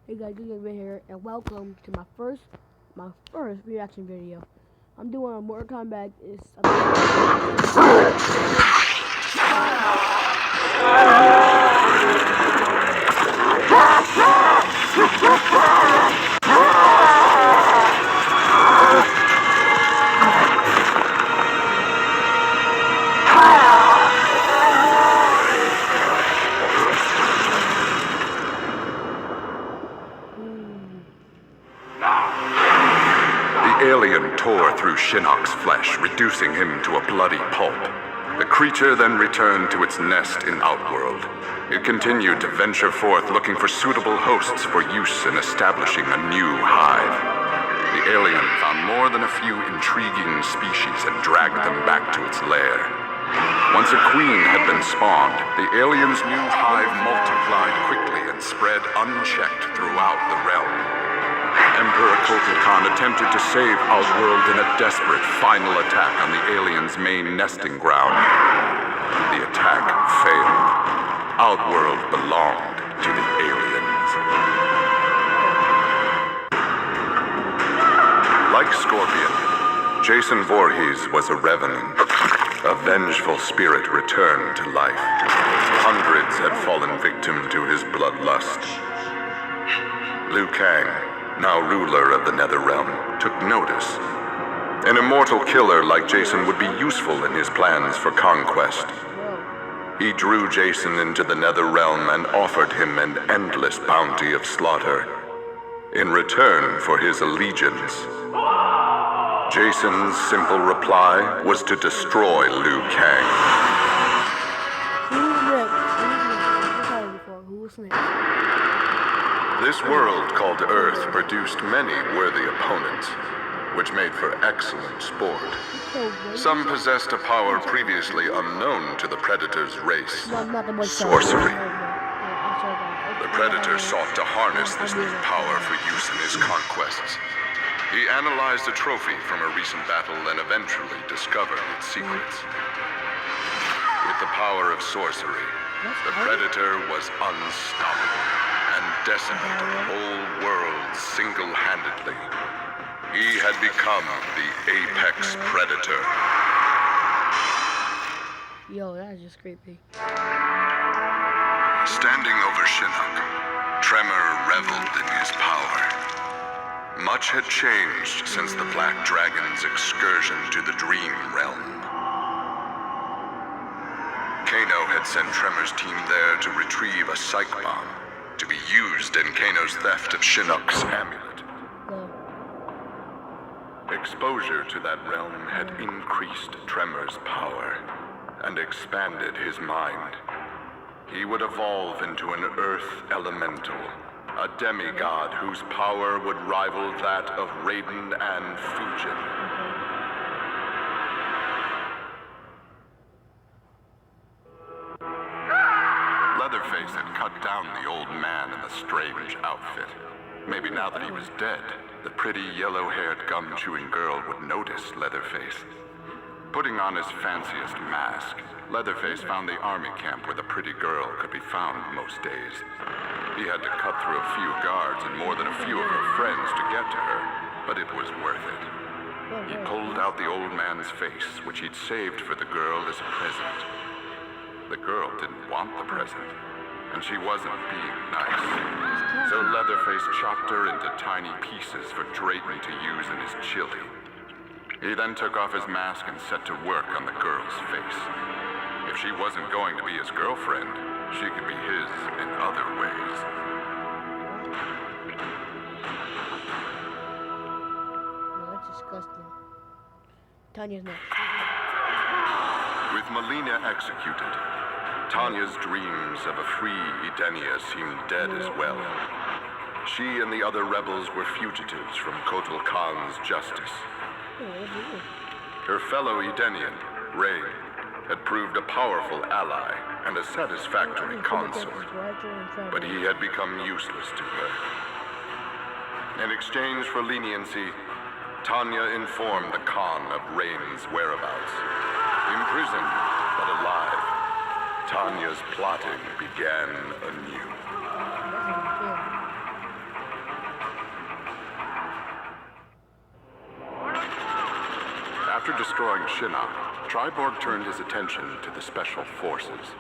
Hey guys, Junior here, and welcome to my first reaction video. I'm doing a Mortal Kombat. It's The alien tore through Shinnok's flesh, reducing him to a bloody pulp. The creature then returned to its nest in Outworld. It continued to venture forth looking for suitable hosts for use in establishing a new hive. The alien found more than a few intriguing species and dragged them back to its lair. Once a queen had been spawned, the alien's new hive multiplied quickly and spread unchecked throughout the realm. Emperor Kotal Khan attempted to save Outworld in a desperate final attack on the alien's main nesting ground. The attack failed. Outworld belonged to the aliens. Like Scorpion, Jason Voorhees was a revenant. A vengeful spirit returned to life. Hundreds had fallen victim to his bloodlust. Liu Kang, now ruler of the Netherrealm, took notice. An immortal killer like Jason would be useful in his plans for conquest. He drew Jason into the Netherrealm and offered him an endless bounty of slaughter in return for his allegiance. Jason's simple reply was to destroy Liu Kang. Who's next? This world called Earth produced many worthy opponents, which made for excellent sport. Some possessed a power previously unknown to the Predator's race: sorcery. The Predator sought to harness this new power for use in his conquests. He analyzed a trophy from a recent battle and eventually discovered its secrets. With the power of sorcery, the Predator was unstoppable and decimated the whole world single-handedly. He had become the apex predator. Yo, that's just creepy. Standing over Shinnok, Tremor reveled in his power. Much had changed since the Black Dragon's excursion to the Dream Realm. Kano had sent Tremor's team there to retrieve a psych bomb to be used in Kano's theft of Shinnok's amulet. Exposure to that realm had increased Tremor's power and expanded his mind. He would evolve into an Earth Elemental, a demigod whose power would rival that of Raiden and Fujin. Leatherface had cut down the old man in the strange outfit. Maybe now that he was dead, the pretty yellow-haired gum-chewing girl would notice Leatherface. Putting on his fanciest mask, Leatherface found the army camp where the pretty girl could be found most days. He had to cut through a few guards and more than a few of her friends to get to her, but it was worth it. He pulled out the old man's face, which he'd saved for the girl as a present. The girl didn't want the present, and she wasn't being nice. So Leatherface chopped her into tiny pieces for Drayton to use in his chili. He then took off his mask and set to work on the girl's face. If she wasn't going to be his girlfriend, she could be his in other ways. No, that's disgusting. Tanya's next. With Mileena executed, Tanya's dreams of a free Edenia seemed dead as well. She and the other rebels were fugitives from Kotal Khan's justice. Her fellow Edenian, Ray, had proved a powerful ally and a satisfactory consort, but he had become useless to her. In exchange for leniency, Tanya informed the Khan of Rain's whereabouts. Imprisoned, but alive, Tanya's plotting began anew. After destroying Shinnok, Triborg turned his attention to the Special Forces.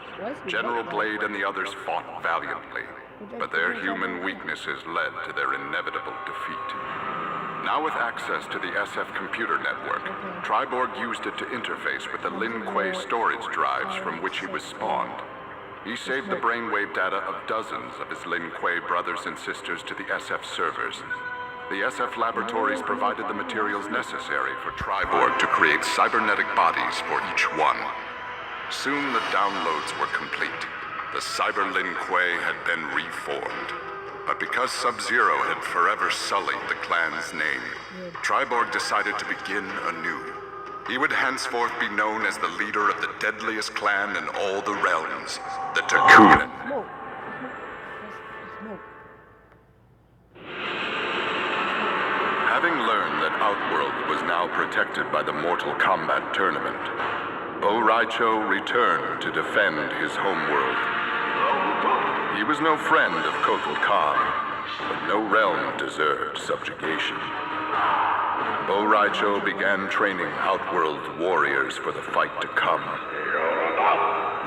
General Blade and the others fought valiantly, but their human weaknesses led to their inevitable defeat. Now with access to the SF computer network, Triborg used it to interface with the Lin Kuei storage drives from which he was spawned. He saved the brainwave data of dozens of his Lin Kuei brothers and sisters to the SF servers. The SF laboratories provided the materials necessary for Triborg to create cybernetic bodies for each one. Soon the downloads were complete. The Cyber Lin Kuei had been reformed. But because Sub-Zero had forever sullied the clan's name, Triborg decided to begin anew. He would henceforth be known as the leader of the deadliest clan in all the realms, the Takunin. Smoke. Smoke. Having learned that Outworld was now protected by the Mortal Kombat tournament, Bo' Rai Cho returned to defend his homeworld. He was no friend of Kotal Khan, but no realm deserved subjugation. Bo' Rai Cho began training Outworld warriors for the fight to come.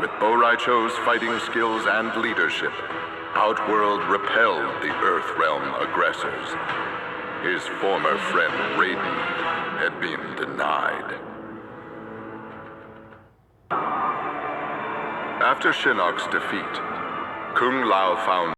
With Bo' Rai Cho's fighting skills and leadership, Outworld repelled the Earthrealm aggressors. His former friend Raiden had been denied. After Shinnok's defeat, Kung Lao found